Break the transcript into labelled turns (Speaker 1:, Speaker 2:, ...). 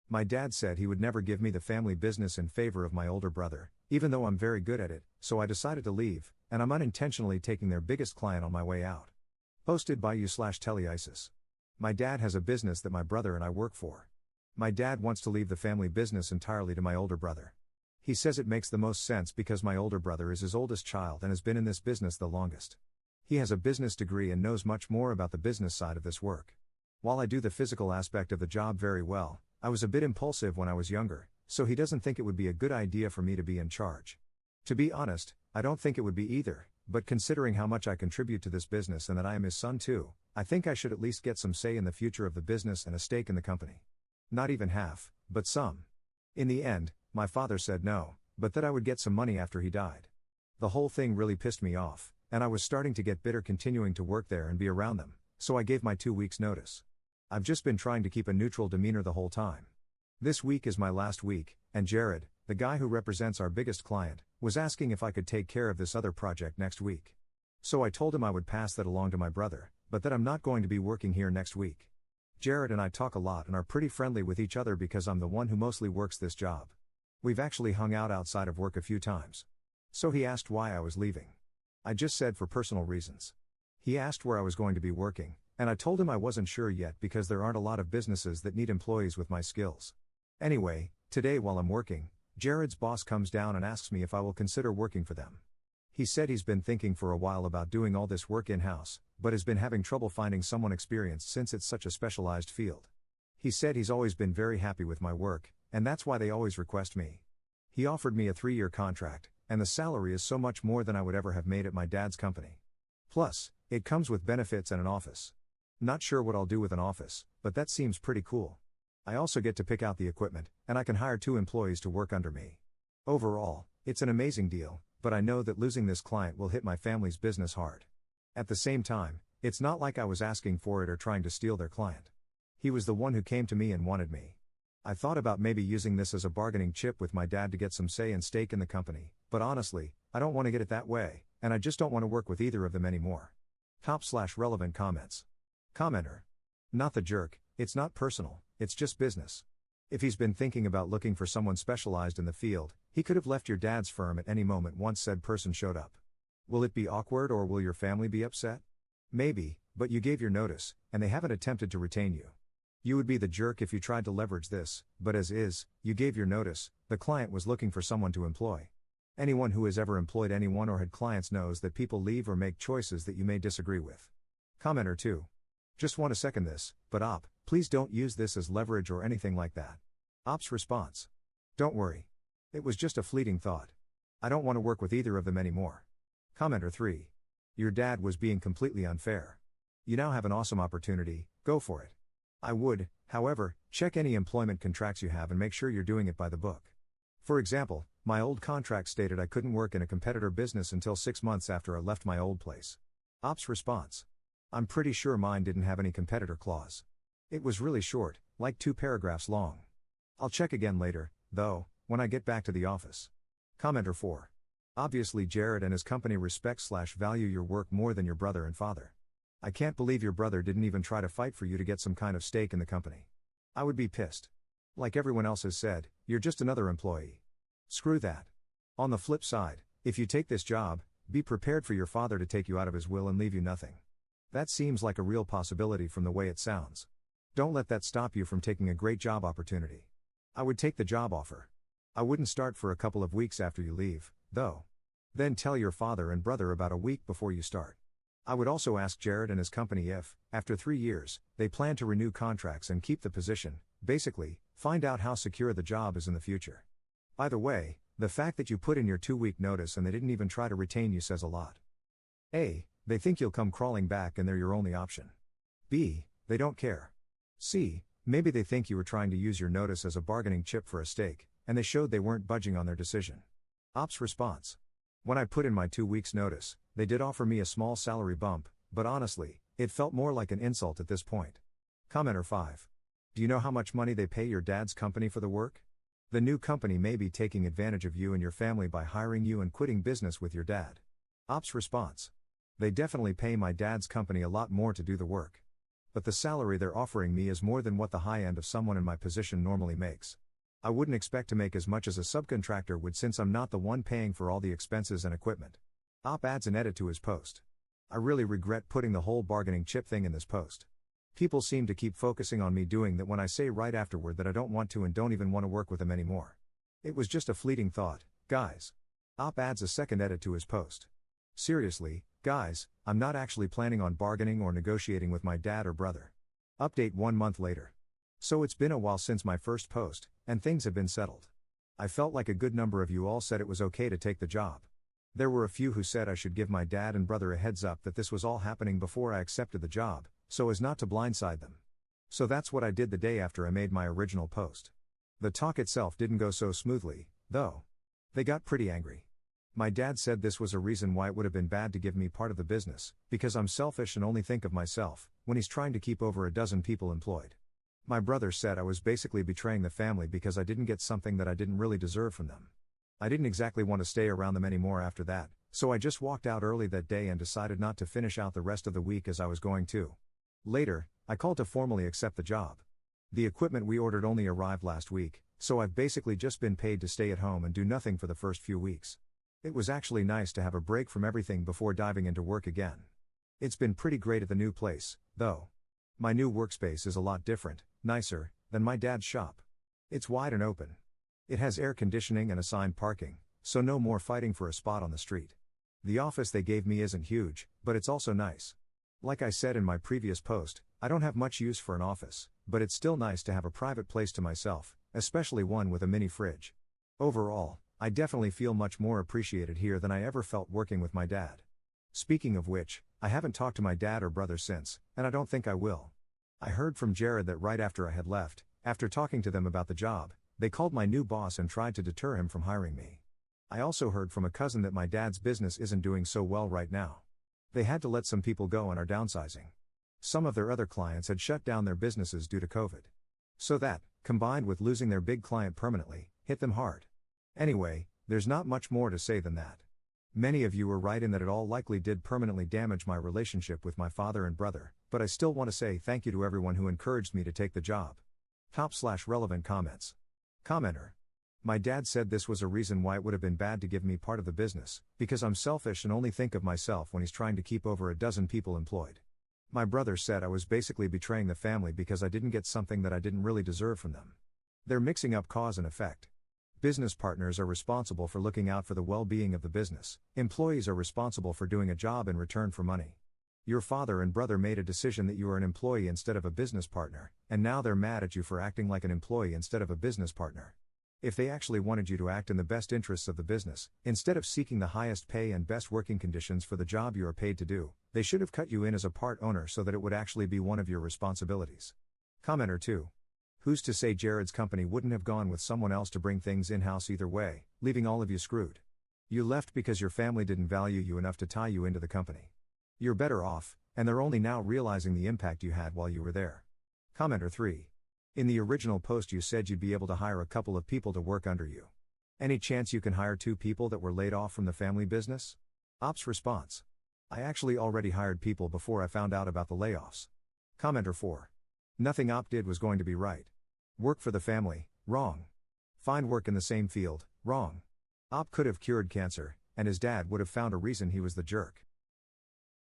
Speaker 1: My dad said he would never give me the family business in favor of my older brother, even though I'm very good at it, so I decided to leave, and I'm unintentionally taking their biggest client on my way out. Posted by you/Teleisis. My dad has a business that my brother and I work for. My dad wants to leave the family business entirely to my older brother. He says it makes the most sense because my older brother is his oldest child and has been in this business the longest. He has a business degree and knows much more about the business side of this work. While I do the physical aspect of the job very well, I was a bit impulsive when I was younger, so he doesn't think it would be a good idea for me to be in charge. To be honest, I don't think it would be either, but considering how much I contribute to this business and that I am his son too, I think I should at least get some say in the future of the business and a stake in the company. Not even half, but some. In the end, my father said no, but that I would get some money after he died. The whole thing really pissed me off, and I was starting to get bitter continuing to work there and be around them, so I gave my 2 weeks notice. I've just been trying to keep a neutral demeanor the whole time. This week is my last week, and Jared, the guy who represents our biggest client, was asking if I could take care of this other project next week. So I told him I would pass that along to my brother, but that I'm not going to be working here next week. Jared and I talk a lot and are pretty friendly with each other because I'm the one who mostly works this job. We've actually hung out outside of work a few times. So he asked why I was leaving. I just said for personal reasons. He asked where I was going to be working, and I told him I wasn't sure yet because there aren't a lot of businesses that need employees with my skills. Anyway, today while I'm working, Jared's boss comes down and asks me if I will consider working for them. He said he's been thinking for a while about doing all this work in-house, but has been having trouble finding someone experienced since it's such a specialized field. He said he's always been very happy with my work, and that's why they always request me. He offered me a 3-year contract, and the salary is so much more than I would ever have made at my dad's company. Plus, it comes with benefits and an office. Not sure what I'll do with an office, but that seems pretty cool. I also get to pick out the equipment, and I can hire 2 employees to work under me. Overall, it's an amazing deal, but I know that losing this client will hit my family's business hard. At the same time, it's not like I was asking for it or trying to steal their client. He was the one who came to me and wanted me. I thought about maybe using this as a bargaining chip with my dad to get some say and stake in the company, but honestly, I don't want to get it that way, and I just don't want to work with either of them anymore. Top/relevant comments. Commenter. Not the jerk, it's not personal, it's just business. If he's been thinking about looking for someone specialized in the field, he could have left your dad's firm at any moment once said person showed up. Will it be awkward or will your family be upset? Maybe, but you gave your notice, and they haven't attempted to retain you. You would be the jerk if you tried to leverage this, but as is, you gave your notice, the client was looking for someone to employ. Anyone who has ever employed anyone or had clients knows that people leave or make choices that you may disagree with. Commenter 2. Just want to second this, but please don't use this as leverage or anything like that. Op's response. Don't worry. It was just a fleeting thought. I don't want to work with either of them anymore. Commenter 3. Your dad was being completely unfair. You now have an awesome opportunity, go for it. I would, however, check any employment contracts you have and make sure you're doing it by the book. For example, my old contract stated I couldn't work in a competitor business until 6 months after I left my old place. Op's response. I'm pretty sure mine didn't have any competitor clause. It was really short, like 2 paragraphs long. I'll check again later, though, when I get back to the office. Commenter 4. Obviously Jared and his company respect/value your work more than your brother and father. I can't believe your brother didn't even try to fight for you to get some kind of stake in the company. I would be pissed. Like everyone else has said, you're just another employee. Screw that. On the flip side, if you take this job, be prepared for your father to take you out of his will and leave you nothing. That seems like a real possibility from the way it sounds. Don't let that stop you from taking a great job opportunity. I would take the job offer. I wouldn't start for a couple of weeks after you leave, though. Then tell your father and brother about a week before you start. I would also ask Jared and his company if, after 3 years, they plan to renew contracts and keep the position. Basically, find out how secure the job is in the future. By the way, the fact that you put in your 2-week notice and they didn't even try to retain you says a lot. A. They think you'll come crawling back and they're your only option. B. They don't care. C. Maybe they think you were trying to use your notice as a bargaining chip for a stake, and they showed they weren't budging on their decision. Op's response. When I put in my 2 weeks notice, they did offer me a small salary bump, but honestly, it felt more like an insult at this point. Commenter 5. Do you know how much money they pay your dad's company for the work? The new company may be taking advantage of you and your family by hiring you and quitting business with your dad. Op's response. They definitely pay my dad's company a lot more to do the work. but the salary they're offering me is more than what the high end of someone in my position normally makes. I wouldn't expect to make as much as a subcontractor would since I'm not the one paying for all the expenses and equipment. Op adds an edit to his post. I really regret putting the whole bargaining chip thing in this post. People seem to keep focusing on me doing that when I say right afterward that I don't want to and don't even want to work with them anymore. It was just a fleeting thought, guys. Op adds a second edit to his post. Seriously, guys, I'm not actually planning on bargaining or negotiating with my dad or brother. Update 1 month later. So it's been a while since my first post, and things have been settled. I felt like a good number of you all said it was okay to take the job. There were a few who said I should give my dad and brother a heads up that this was all happening before I accepted the job, so as not to blindside them. So that's what I did the day after I made my original post. The talk itself didn't go so smoothly, though. They got pretty angry. My dad said this was a reason why it would have been bad to give me part of the business, because I'm selfish and only think of myself, when he's trying to keep over a dozen people employed. My brother said I was basically betraying the family because I didn't get something that I didn't really deserve from them. I didn't exactly want to stay around them anymore after that, so I just walked out early that day and decided not to finish out the rest of the week as I was going to. Later, I called to formally accept the job. The equipment we ordered only arrived last week, so I've basically just been paid to stay at home and do nothing for the first few weeks. It was actually nice to have a break from everything before diving into work again. It's been pretty great at the new place, though. My new workspace is a lot different, nicer, than my dad's shop. It's wide and open. It has air conditioning and assigned parking, so no more fighting for a spot on the street. The office they gave me isn't huge, but it's also nice. Like I said in my previous post, I don't have much use for an office, but it's still nice to have a private place to myself, especially one with a mini fridge. Overall, I definitely feel much more appreciated here than I ever felt working with my dad. Speaking of which, I haven't talked to my dad or brother since, and I don't think I will. I heard from Jared that right after I had left, after talking to them about the job, they called my new boss and tried to deter him from hiring me. I also heard from a cousin that my dad's business isn't doing so well right now. They had to let some people go and are downsizing. Some of their other clients had shut down their businesses due to COVID. So that, combined with losing their big client permanently, hit them hard. Anyway, there's not much more to say than that. Many of you were right in that it all likely did permanently damage my relationship with my father and brother, but I still want to say thank you to everyone who encouraged me to take the job. Top/relevant comments. Commenter. My dad said this was a reason why it would have been bad to give me part of the business, because I'm selfish and only think of myself when he's trying to keep over a dozen people employed. My brother said I was basically betraying the family because I didn't get something that I didn't really deserve from them. They're mixing up cause and effect. Business partners are responsible for looking out for the well-being of the business. Employees are responsible for doing a job in return for money. Your father and brother made a decision that you are an employee instead of a business partner, and now they're mad at you for acting like an employee instead of a business partner. If they actually wanted you to act in the best interests of the business, instead of seeking the highest pay and best working conditions for the job you are paid to do, they should have cut you in as a part owner so that it would actually be one of your responsibilities. Commenter 2. Who's to say Jared's company wouldn't have gone with someone else to bring things in-house either way, leaving all of you screwed? You left because your family didn't value you enough to tie you into the company. You're better off, and they're only now realizing the impact you had while you were there. Commenter 3. In the original post you said you'd be able to hire a couple of people to work under you. Any chance you can hire 2 people that were laid off from the family business? Op's response. I actually already hired people before I found out about the layoffs. Commenter 4. Nothing Op did was going to be right. Work for the family, wrong. Find work in the same field, wrong. Op could have cured cancer, and his dad would have found a reason he was the jerk.